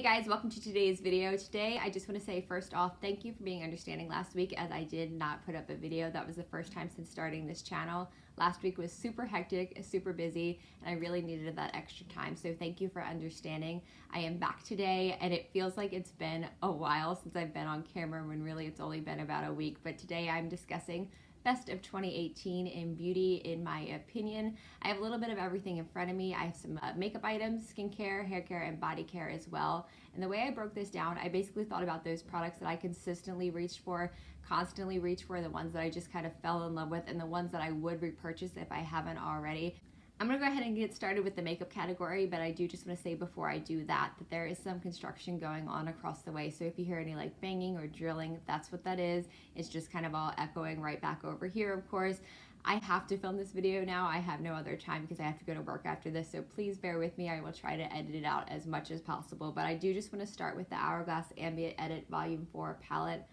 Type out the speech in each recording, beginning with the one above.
guys, welcome to today's video. Today I just want to say first off, thank you for being understanding last week as I did not put up a video. That was the first time since starting this channel. Last week was super hectic, super busy, and I really needed that extra time. So thank you for understanding. I am back today and it feels like it's been a while since I've been on camera when really it's only been about a week. But today I'm discussing best of 2018 in beauty, in my opinion. I have a little bit of everything in front of me. I have some makeup items, skincare, hair care, and body care as well. And the way I broke this down, I basically thought about those products that I consistently reached for, constantly reach for, the ones that I just kind of fell in love with, and the ones that I would repurchase if I haven't already. I'm gonna go ahead and get started with the makeup category, but I do just wanna say before I do that there is some construction going on across the way. So if you hear any like banging or drilling, that's what that is. It's just kind of all echoing right back over here, of course. I have to film this video now. I have no other time because I have to go to work after this. So please bear with me. I will try to edit it out as much as possible. But I do just wanna start with the Hourglass Ambient Edit Volume 4 palette.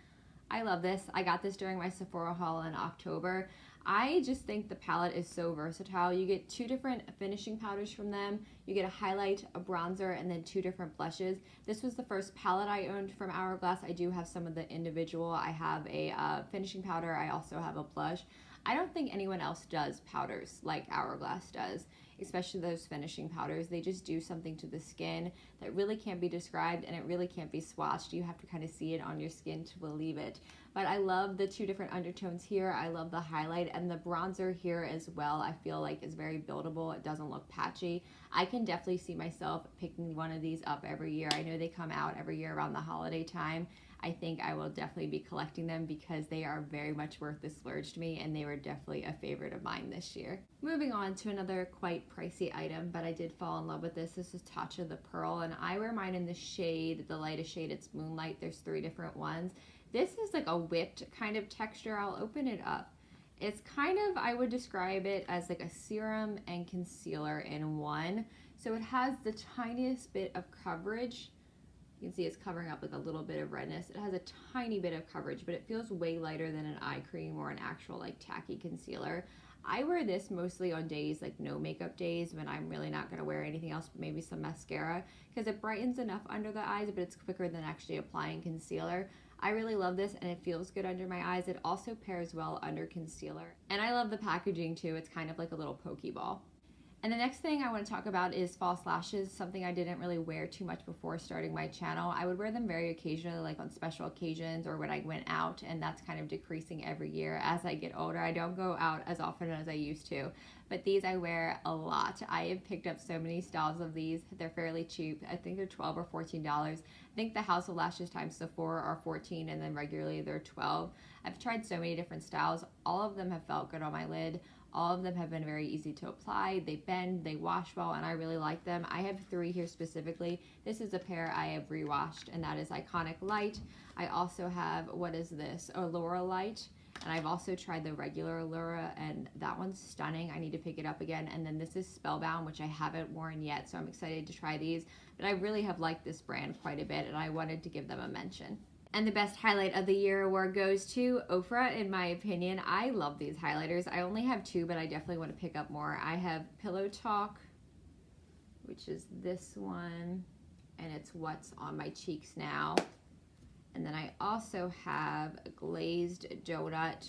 I love this. I got this during my Sephora haul in October. I just think the palette is so versatile. You get two different finishing powders from them. You get a highlight, a bronzer, and then two different blushes. This was the first palette I owned from Hourglass. I do have some of the individual. I have a finishing powder. I also have a blush. I don't think anyone else does powders like Hourglass does, especially those finishing powders. They just do something to the skin that really can't be described, and it really can't be swatched. You have to kind of see it on your skin to believe it. But I love the two different undertones here. I love the highlight, and the bronzer here as well. I feel like is very buildable. It doesn't look patchy. I can definitely see myself picking one of these up every year. I know they come out every year around the holiday time. I think I will definitely be collecting them because they are very much worth the splurge to me, and they were definitely a favorite of mine this year. Moving on to another quite pricey item, but I did fall in love with this. This is Tatcha the Pearl, and I wear mine in the shade, the lightest shade. It's Moonlight. There's 3 different ones. This is like a whipped kind of texture. I'll open it up. It's kind of, I would describe it as like a serum and concealer in one. So it has the tiniest bit of coverage. You can see it's covering up like a little bit of redness. It has a tiny bit of coverage, but it feels way lighter than an eye cream or an actual like tacky concealer. I wear this mostly on days like no makeup days when I'm really not going to wear anything else, but maybe some mascara, because it brightens enough under the eyes, but it's quicker than actually applying concealer. I really love this, and it feels good under my eyes. It also pairs well under concealer. And I love the packaging too. It's kind of like a little Pokeball. And the next thing I want to talk about is false lashes, something I didn't really wear too much before starting my channel. I would wear them very occasionally, like on special occasions or when I went out, and that's kind of decreasing every year as I get older. I don't go out as often as I used to, but these I wear a lot. I have picked up so many styles of these. They're fairly cheap. I think they're $12 or $14. I think the House of Lashes times Sephora are $14, and then regularly they're $12. I've tried so many different styles. All of them have felt good on my lid. All of them have been very easy to apply. They bend, they wash well, and I really like them. I have 3 here specifically. This is a pair I have rewashed, and that is Iconic Light. I also have, what is this? Allura Light. And I've also tried the regular Allura, and that one's stunning. I need to pick it up again. And then this is Spellbound, which I haven't worn yet, so I'm excited to try these. But I really have liked this brand quite a bit, and I wanted to give them a mention. And the best highlight of the year award goes to Ofra, in my opinion. I love these highlighters. I only have 2, but I definitely want to pick up more. I have Pillow Talk, which is this one, and it's What's on My Cheeks Now. And then I also have Glazed Donut.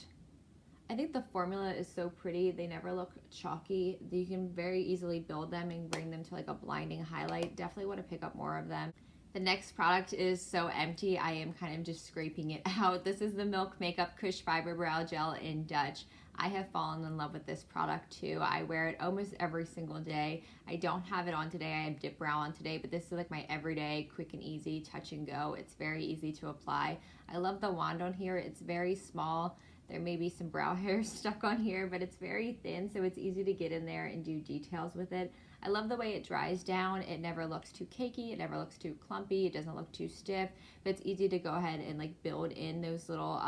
I think the formula is so pretty. They never look chalky. You can very easily build them and bring them to like a blinding highlight. Definitely want to pick up more of them. The next product is so empty, I am kind of just scraping it out. This is the Milk Makeup Kush Fiber Brow Gel in Dutch. I have fallen in love with this product too. I wear it almost every single day. I don't have it on today. I have Dip Brow on today, but this is like my everyday quick and easy touch and go. It's very easy to apply. I love the wand on here. It's very small. There may be some brow hairs stuck on here, but it's very thin, so it's easy to get in there and do details with it. I love the way it dries down. It never looks too cakey. It never looks too clumpy. It doesn't look too stiff, but it's easy to go ahead and like build in those little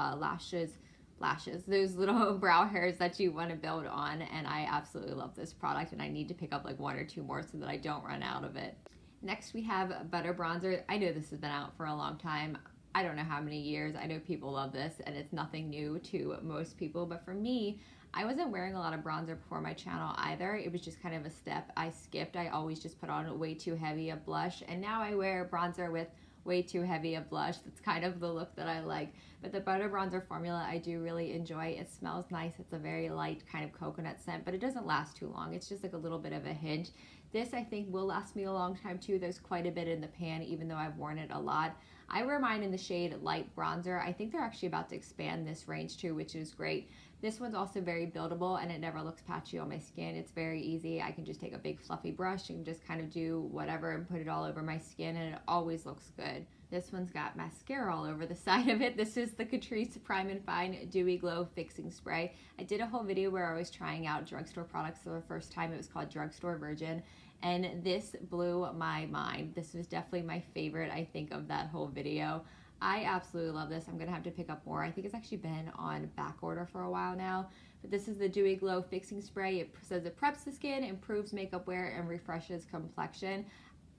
those little brow hairs that you want to build on. And I absolutely love this product, and I need to pick up like 1 or 2 more so that I don't run out of it. Next we have Butter Bronzer. I know this has been out for a long time. I don't know how many years. I know people love this, and it's nothing new to most people, but for me, I wasn't wearing a lot of bronzer before my channel either. It was just kind of a step I skipped. I always just put on way too heavy a blush, and now I wear bronzer with way too heavy a blush. That's kind of the look that I like. But the butter bronzer formula I do really enjoy. It smells nice. It's a very light kind of coconut scent, but it doesn't last too long. It's just like a little bit of a hint. This I think will last me a long time too. There's quite a bit in the pan, even though I've worn it a lot. I wear mine in the shade Light Bronzer. I think they're actually about to expand this range too, which is great. This one's also very buildable and it never looks patchy on my skin. It's very easy. I can just take a big fluffy brush and just kind of do whatever and put it all over my skin, and it always looks good. This one's got mascara all over the side of it. This is the Catrice Prime and Fine Dewy Glow Fixing Spray. I did a whole video where I was trying out drugstore products for the first time. It was called Drugstore Virgin, and this blew my mind. This was definitely my favorite, I think, of that whole video. I absolutely love this. I'm gonna have to pick up more. I think it's actually been on back order for a while now. But this is the Dewy Glow Fixing Spray. It says it preps the skin, improves makeup wear, and refreshes complexion.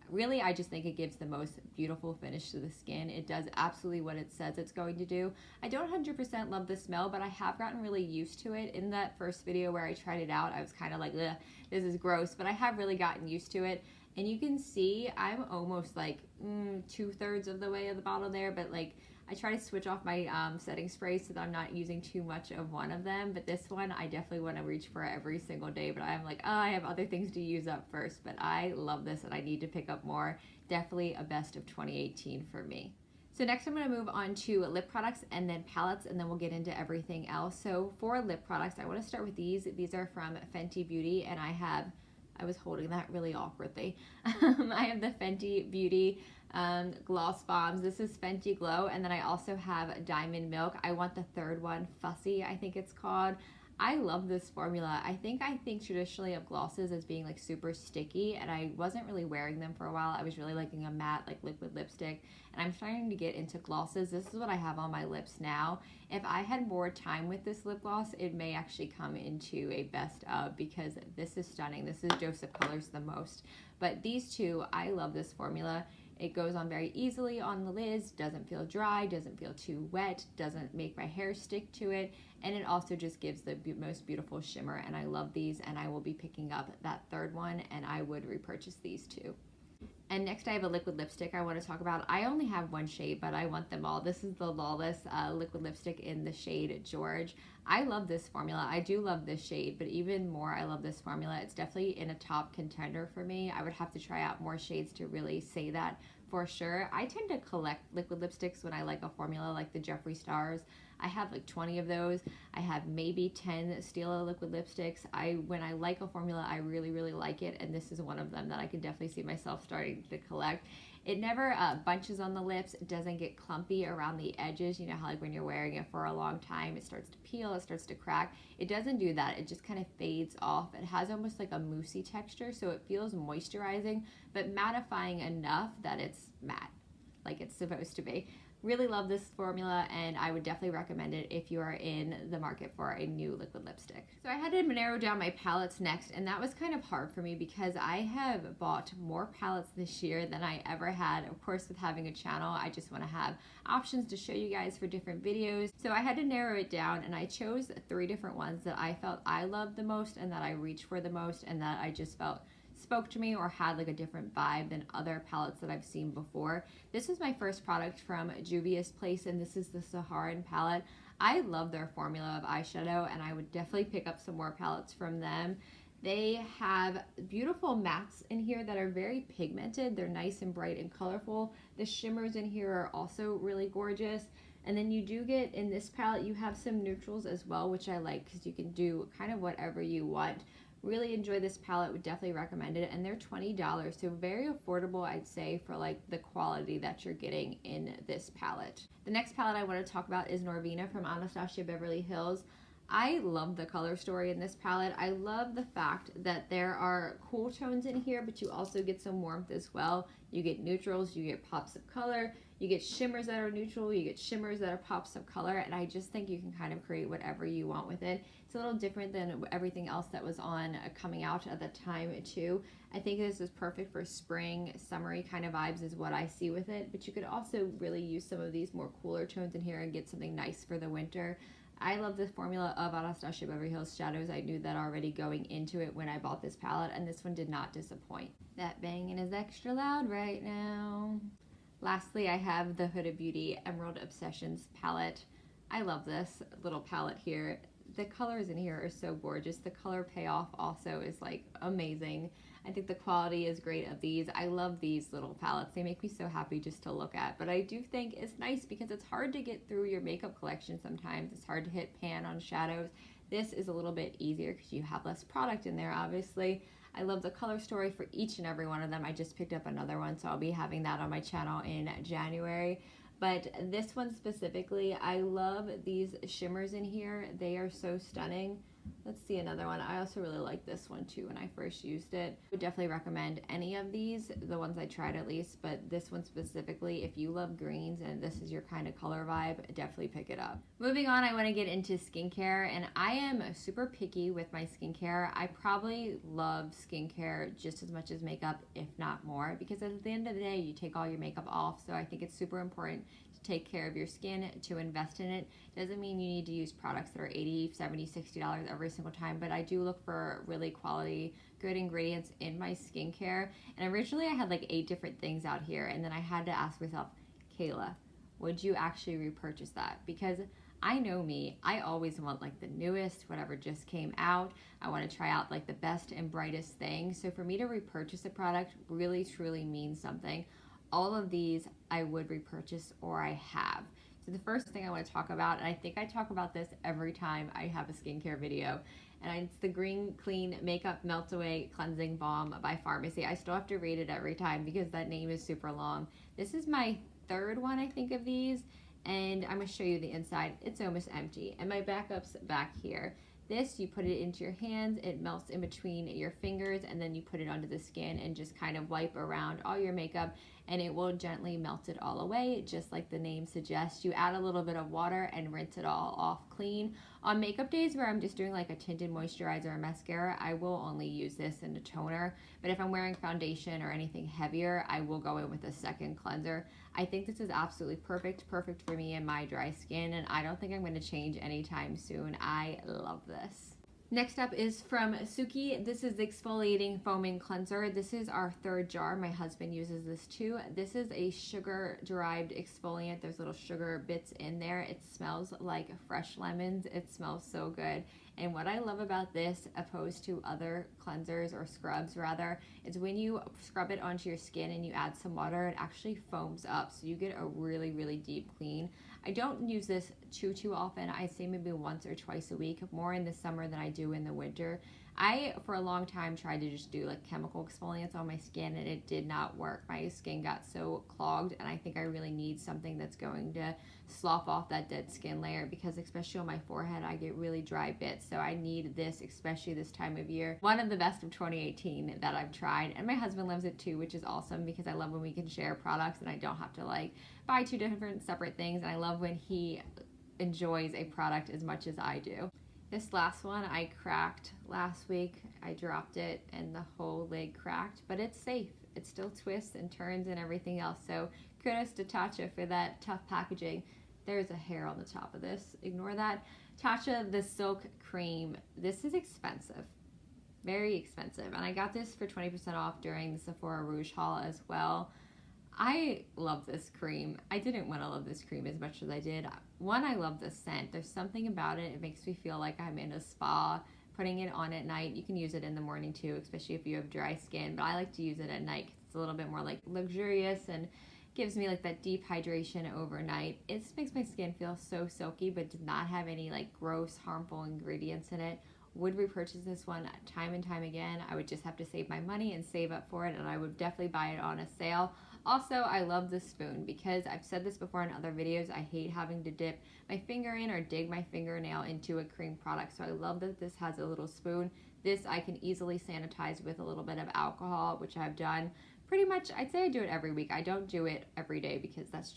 Really, I just think it gives the most beautiful finish to the skin. It does absolutely what it says it's going to do. I don't 100% love the smell, but I have gotten really used to it. In that first video where I tried it out, I was kind of like, ugh, this is gross, but I have really gotten used to it. And you can see I'm almost like 2/3 of the way of the bottle there, but like I try to switch off my setting sprays so that I'm not using too much of one of them. But this one, I definitely want to reach for every single day. But I'm like, oh, I have other things to use up first. But I love this and I need to pick up more. Definitely a best of 2018 for me. So next I'm going to move on to lip products and then palettes, and then we'll get into everything else. So for lip products, I want to start with these. These are from Fenty Beauty, and I was holding that really awkwardly. I have the Fenty Beauty gloss bombs. This is Fenty Glow, and then I also have Diamond Milk. I want the third one, Fussy, I think it's called. I love this formula. I think traditionally of glosses as being like super sticky, and I wasn't really wearing them for a while. I was really liking a matte like liquid lipstick, and I'm starting to get into glosses. This is what I have on my lips now. If I had more time with this lip gloss, it may actually come into a best of, because this is stunning. This is Dose of Colors the most. But these two, I love this formula. It goes on very easily on the lids, doesn't feel dry, doesn't feel too wet, doesn't make my hair stick to it, and it also just gives the most beautiful shimmer, and I love these, and I will be picking up that third one, and I would repurchase these too. And next I have a liquid lipstick I want to talk about. I only have one shade, but I want them all. This is the Lawless liquid lipstick in the shade George. I love this formula. I do love this shade, but even more I love this formula. It's definitely in a top contender for me. I would have to try out more shades to really say that for sure. I tend to collect liquid lipsticks when I like a formula, like the Jeffree Stars. I have like 20 of those. I have maybe 10 Stila liquid lipsticks. When I like a formula, I really, really like it, and this is one of them that I can definitely see myself starting to collect. It never bunches on the lips. It doesn't get clumpy around the edges. You know how like when you're wearing it for a long time, it starts to peel, it starts to crack. It doesn't do that. It just kind of fades off. It has almost like a moussey texture, so it feels moisturizing, but mattifying enough that it's matte, like it's supposed to be. Really love this formula, and I would definitely recommend it if you are in the market for a new liquid lipstick. So I had to narrow down my palettes next, and that was kind of hard for me because I have bought more palettes this year than I ever had. Of course, with having a channel, I just want to have options to show you guys for different videos. So I had to narrow it down, and I chose 3 different ones that I felt I loved the most and that I reached for the most and that I just felt spoke to me or had like a different vibe than other palettes that I've seen before. This is my first product from Juvia's place, and this is the Saharan palette. I love their formula of eyeshadow, and I would definitely pick up some more palettes from them. They have beautiful mattes in here that are very pigmented. They're nice and bright and colorful. The shimmers in here are also really gorgeous. And then you do get, in this palette, you have some neutrals as well, which I like because you can do kind of whatever you want. Really enjoy this palette, would definitely recommend it, and they're $20, so very affordable, I'd say, for like the quality that you're getting in this palette. The next palette I want to talk about is Norvina from Anastasia Beverly Hills. I love the color story in this palette. I love the fact that there are cool tones in here, but you also get some warmth as well. You get neutrals, you get pops of color, you get shimmers that are neutral, you get shimmers that are pops of color, and I just think you can kind of create whatever you want with it. It's a little different than everything else that was on coming out at the time too. I think this is perfect for spring, summery kind of vibes is what I see with it, but you could also really use some of these more cooler tones in here and get something nice for the winter. I love the formula of Anastasia Beverly Hills shadows. I knew that already going into it when I bought this palette, and this one did not disappoint. That banging is extra loud right now. Lastly, I have the Huda Beauty Emerald Obsessions palette. I love this little palette here. The colors in here are so gorgeous. The color payoff also is like amazing. I think the quality is great of these. I love these little palettes. They make me so happy just to look at. But I do think it's nice because it's hard to get through your makeup collection sometimes. It's hard to hit pan on shadows. This is a little bit easier because you have less product in there, obviously. I love the color story for each and every one of them. I just picked up another one, so I'll be having that on my channel in January. But this one specifically, I love these shimmers in here. They are so stunning. Let's see another one. I also really like this one too when I first used it. I would definitely recommend any of these, the ones I tried at least, but this one specifically, if you love greens and this is your kind of color vibe, definitely pick it up. Moving on, I want to get into skincare, and I am super picky with my skincare. I probably love skincare just as much as makeup, if not more, because at the end of the day, you take all your makeup off, so I think it's super important to take care of your skin, to invest in it. Doesn't mean you need to use products that are $80, $70, $60 every single time, but I do look for really quality, good ingredients in my skincare. And originally I had like 8 different things out here, and then I had to ask myself, Kayla, would you actually repurchase that? Because I know me, I always want like the newest, whatever just came out. I want to try out like the best and brightest thing. So for me to repurchase a product really truly means something. All of these I would repurchase, or I have. So the first thing I want to talk about, and I think I talk about this every time I have a skincare video, and it's the Green Clean Makeup Melt Away Cleansing Balm by Pharmacy. I still have to read it every time because that name is super long. This is my 3rd one, I think, of these, and I'm going to show you the inside. It's almost empty, and my backup's back here. This, you put it into your hands, it melts in between your fingers, and then you put it onto the skin and just kind of wipe around all your makeup, and it will gently melt it all away, just like the name suggests. You add a little bit of water and rinse it all off clean. On makeup days where I'm just doing like a tinted moisturizer or mascara, I will only use this in a toner, but if I'm wearing foundation or anything heavier, I will go in with a second cleanser. I think this is absolutely perfect for me and my dry skin, and I don't think I'm going to change anytime soon. I love this. Next up is from Suki. This is the exfoliating foaming cleanser. This is our 3rd jar. My husband uses this too. This is a sugar-derived exfoliant. There's little sugar bits in there. It smells like fresh lemons. It smells so good. And what I love about this, opposed to other cleansers or scrubs rather, is when you scrub it onto your skin and you add some water, it actually foams up. So you get a really, really deep clean. I don't use this too often. I say maybe once or twice a week, more in the summer than I do in the winter. I, for a long time, tried to just do like chemical exfoliants on my skin, and it did not work. My skin got so clogged, and I think I really need something that's going to slough off that dead skin layer, because especially on my forehead, I get really dry bits. So I need this, especially this time of year. One of the best of 2018 that I've tried, and my husband loves it too, which is awesome because I love when we can share products and I don't have to like buy 2 different separate things. And I love when he enjoys a product as much as I do. This last one I cracked last week. I dropped it and the whole lid cracked, but it's safe. It still twists and turns and everything else. So kudos to Tatcha for that tough packaging. There's a hair on the top of this. Ignore that. Tatcha, the Silk Cream. This is expensive. Very expensive. And I got this for 20% off during the Sephora Rouge haul as well. I love this cream. I didn't want to love this cream as much as I did. One, I love the scent. There's something about it. It makes me feel like I'm in a spa. Putting it on at night. You can use it in the morning too, especially if you have dry skin. But I like to use it at night because it's a little bit more like luxurious and gives me like that deep hydration overnight. It just makes my skin feel so silky, but does not have any like gross, harmful ingredients in it. Would repurchase this one time and time again. I would just have to save my money and save up for it, and I would definitely buy it on a sale. Also, I love the spoon because I've said this before in other videos. I hate having to dip my finger in or dig my fingernail into a cream product. So I love that this has a little spoon. This I can easily sanitize with a little bit of alcohol, which I've done pretty much. I'd say I do it every week. I don't do it every day because that's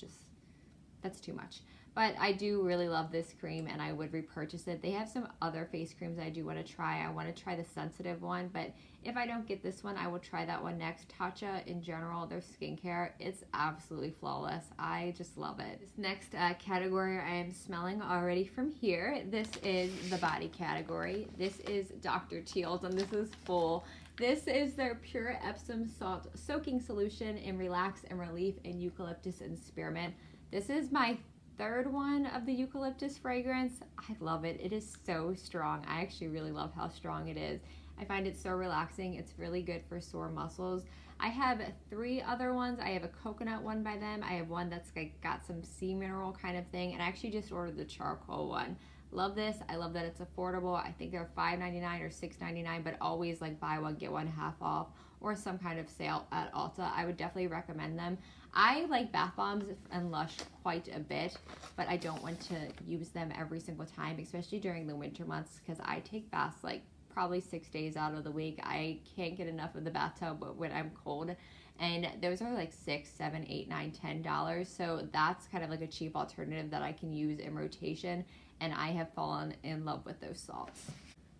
too much. But I do really love this cream and I would repurchase it. They have some other face creams I do want to try. I want to try the sensitive one, but if I don't get this one, I will try that one next. Tatcha, in general, their skincare, it's absolutely flawless. I just love it. This next category I am smelling already from here. This is the body category. This is Dr. Teal's, and this is full. This is their Pure Epsom Salt Soaking Solution in Relax and Relief in Eucalyptus and Spearmint. This is my third one of the eucalyptus fragrance. I love it. It is so strong. I actually really love how strong it is. I find it so relaxing. It's really good for sore muscles. I have 3 other ones. I have a coconut one by them. I have one that's got some sea mineral kind of thing, and I actually just ordered the charcoal one. Love this. I love that it's affordable. I think they're $5.99 or $6.99, but always like buy one get one half off or some kind of sale at Ulta. I would definitely recommend them. I like bath bombs and Lush quite a bit, but I don't want to use them every single time, especially during the winter months, because I take baths like probably 6 days out of the week. I can't get enough of the bathtub when I'm cold, and those are like $6, $7, $8, $9, $10. So that's kind of like a cheap alternative that I can use in rotation, and I have fallen in love with those salts.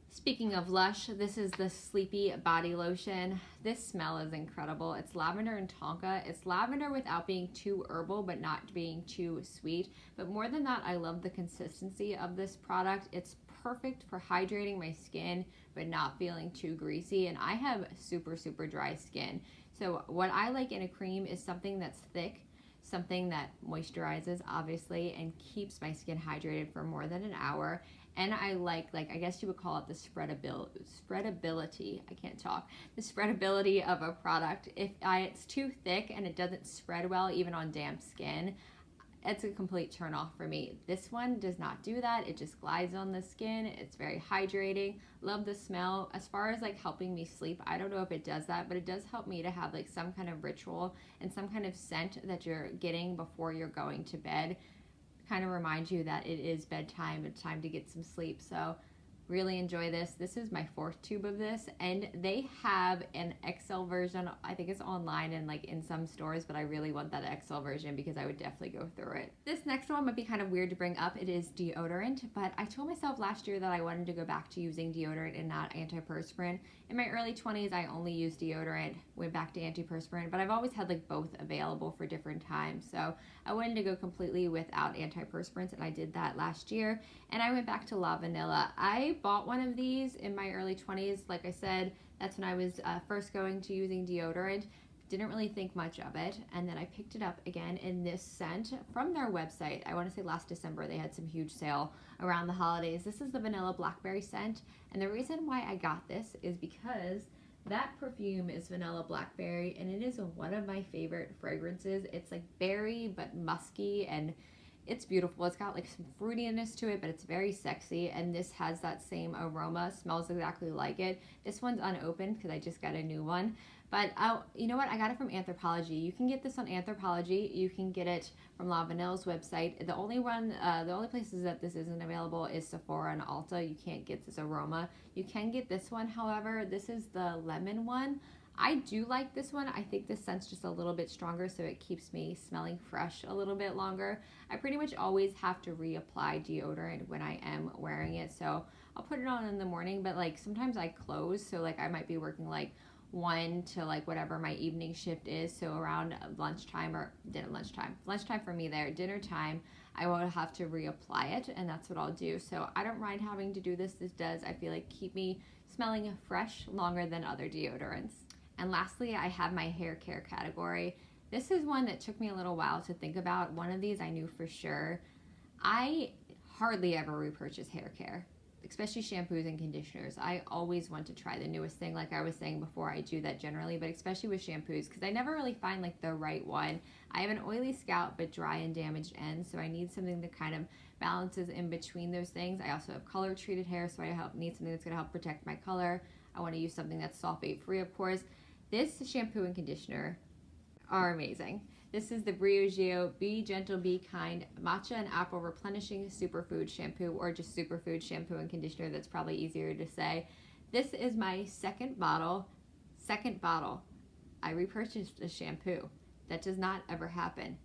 Speaking of Lush, this is the Sleepy Body Lotion. This smell is incredible. It's lavender and tonka. It's lavender without being too herbal, but not being too sweet. But more than that, I love the consistency of this product. It's perfect for hydrating my skin, but not feeling too greasy. And I have super, super dry skin. So what I like in a cream is something that's thick, something that moisturizes, obviously, and keeps my skin hydrated for more than an hour. And I like I guess you would call it the spreadability. I can't talk. The spreadability of a product. If it's too thick and it doesn't spread well, even on damp skin, it's a complete turn off for me. This one does not do that. It just glides on the skin. It's very hydrating. Love the smell. As far as like helping me sleep, I don't know if it does that, but it does help me to have like some kind of ritual and some kind of scent that you're getting before you're going to bed. Kind of remind you that it is bedtime. It's time to get some sleep. So really enjoy this. This is my 4th tube of this, and they have an XL version. I think it's online and like in some stores, but I really want that XL version because I would definitely go through it. This next one might be kind of weird to bring up. It is deodorant, but I told myself last year that I wanted to go back to using deodorant and not antiperspirant. In my early 20s, I only used deodorant, went back to antiperspirant, but I've always had like both available for different times. So I wanted to go completely without antiperspirants, and I did that last year, and I went back to La Vanilla. I bought one of these in my early 20s. Like I said, that's when I was first going to using deodorant. Didn't really think much of it, and then I picked it up again in this scent from their website. I want to say last December they had some huge sale around the holidays. This is the Vanilla Blackberry scent, and the reason why I got this is because that perfume is Vanilla Blackberry, and it is one of my favorite fragrances. It's like berry but musky, and it's beautiful. It's got like some fruitiness to it, but it's very sexy, and this has that same aroma. Smells exactly like it. This one's unopened because I just got a new one. But you know what? I got it from Anthropologie. You can get this on Anthropologie. You can get it from La Vanilla's website. The only places that this isn't available is Sephora and Ulta. You can't get this aroma. You can get this one, however. This is the lemon one. I do like this one. I think this scent's just a little bit stronger, so it keeps me smelling fresh a little bit longer. I pretty much always have to reapply deodorant when I am wearing it, so I'll put it on in the morning, but like sometimes I close, so like I might be working like 1 to like whatever my evening shift is, so around lunchtime or lunchtime for me there, dinner time, I will have to reapply it, and that's what I'll do. So I don't mind having to do this. This does, I feel like, keep me smelling fresh longer than other deodorants. And lastly, I have my hair care category. This is one that took me a little while to think about. One of these I knew for sure. I hardly ever repurchase hair care, especially shampoos and conditioners. I always want to try the newest thing, like I was saying before. I do that generally, but especially with shampoos, because I never really find like the right one. I have an oily scalp but dry and damaged ends, so I need something that kind of balances in between those things. I also have color treated hair, so I need something that's going to help protect my color. I want to use something that's sulfate free, of course. This shampoo and conditioner are amazing. This is the Briogeo Be Gentle, Be Kind Matcha and Apple Replenishing Superfood Shampoo, or just Superfood Shampoo and Conditioner. That's probably easier to say. This is my second bottle. I repurchased a shampoo. That does not ever happen.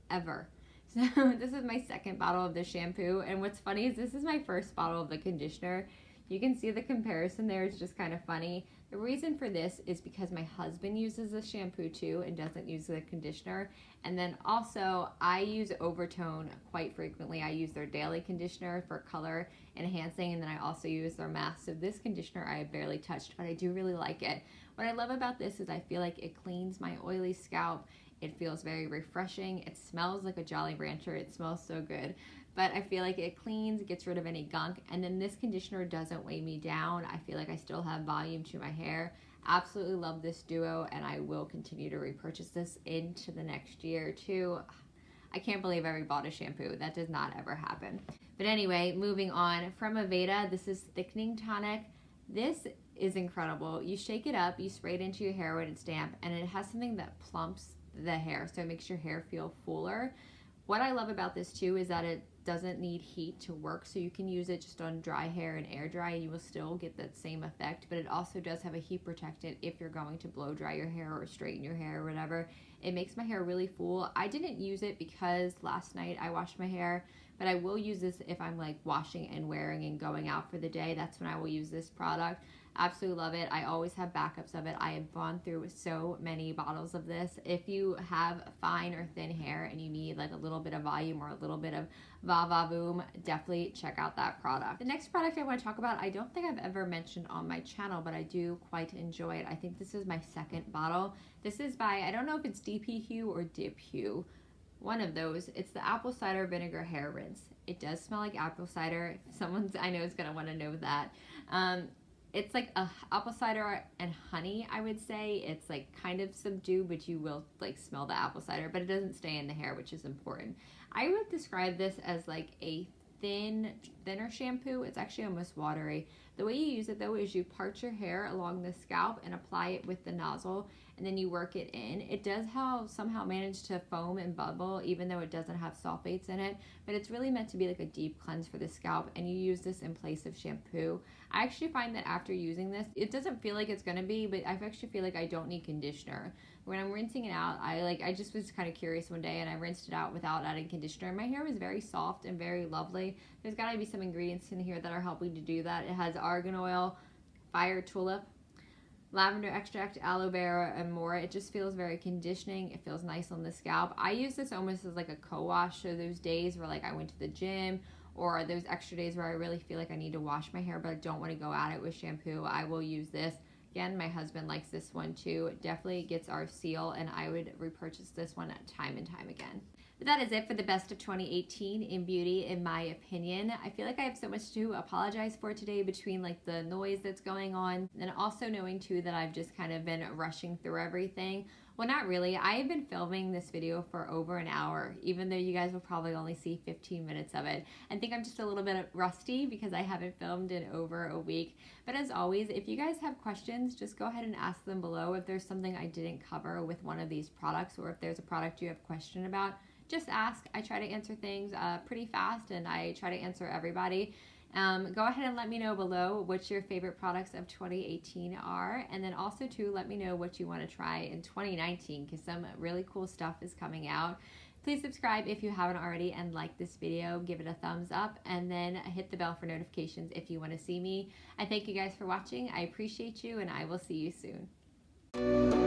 Ever. So this is my second bottle of the shampoo, and what's funny is this is my first bottle of the conditioner. You can see the comparison there. It's just kind of funny. The reason for this is because my husband uses the shampoo too and doesn't use the conditioner. And then also I use Overtone quite frequently. I use their daily conditioner for color enhancing, and then I also use their mask. So this conditioner I have barely touched, but I do really like it. What I love about this is I feel like it cleans my oily scalp. It feels very refreshing. It smells like a Jolly Rancher. It smells so good. But I feel like it cleans, gets rid of any gunk, and then this conditioner doesn't weigh me down. I feel like I still have volume to my hair. Absolutely love this duo, and I will continue to repurchase this into the next year too. I can't believe I bought a shampoo. That does not ever happen. But anyway, moving on. From Aveda, this is Thickening Tonic. This is incredible. You shake it up, you spray it into your hair when it's damp, and it has something that plumps the hair, so it makes your hair feel fuller. What I love about this too is that it doesn't need heat to work, so you can use it just on dry hair and air dry and you will still get that same effect, but it also does have a heat protectant if you're going to blow dry your hair or straighten your hair or whatever. It makes my hair really full. I didn't use it because last night I washed my hair, but I will use this if I'm like washing and wearing and going out for the day. That's when I will use this product. Absolutely love it. I always have backups of it. I have gone through so many bottles of this. If you have fine or thin hair and you need like a little bit of volume or a little bit of va-va-voom, definitely check out that product. The next product I want to talk about, I don't think I've ever mentioned on my channel, but I do quite enjoy it. I think this is my second bottle. This is by, I don't know if it's DP Hue or Dip Hue. One of those. It's the apple cider vinegar hair rinse. It does smell like apple cider. Someone's, I know, is going to want to know that. It's like a apple cider and honey, I would say. It's like kind of subdued, but you will like smell the apple cider, but it doesn't stay in the hair, which is important. I would describe this as like a thinner shampoo. It's actually almost watery. The way you use it though is you part your hair along the scalp and apply it with the nozzle, and then you work it in. It does somehow manage to foam and bubble even though it doesn't have sulfates in it, but it's really meant to be like a deep cleanse for the scalp, and you use this in place of shampoo. I actually find that after using this, it doesn't feel like it's gonna be, but I actually feel like I don't need conditioner. When I'm rinsing it out, I just was kind of curious one day and I rinsed it out without adding conditioner. My hair was very soft and very lovely. There's got to be some ingredients in here that are helping to do that. It has argan oil, fire tulip, lavender extract, aloe vera, and more. It just feels very conditioning. It feels nice on the scalp. I use this almost as like a co-wash, so those days where like I went to the gym, or those extra days where I really feel like I need to wash my hair but I don't want to go at it with shampoo, I will use this. Again, my husband likes this one too. It definitely gets our seal, and I would repurchase this one time and time again. But that is it for the best of 2018 in beauty, in my opinion. I feel like I have so much to apologize for today, between like the noise that's going on and also knowing too that I've just kind of been rushing through everything. Well, not really. I have been filming this video for over an hour, even though you guys will probably only see 15 minutes of it. I think I'm just a little bit rusty because I haven't filmed in over a week. But as always, if you guys have questions, just go ahead and ask them below. If there's something I didn't cover with one of these products, or if there's a product you have a question about, just ask. I try to answer things pretty fast, and I try to answer everybody. Go ahead and let me know below what your favorite products of 2018 are, and then also too let me know what you want to try in 2019, because some really cool stuff is coming out. Please subscribe if you haven't already, and like this video, give it a thumbs up, and then hit the bell for notifications if you want to see me. I thank you guys for watching. I appreciate you, and I will see you soon.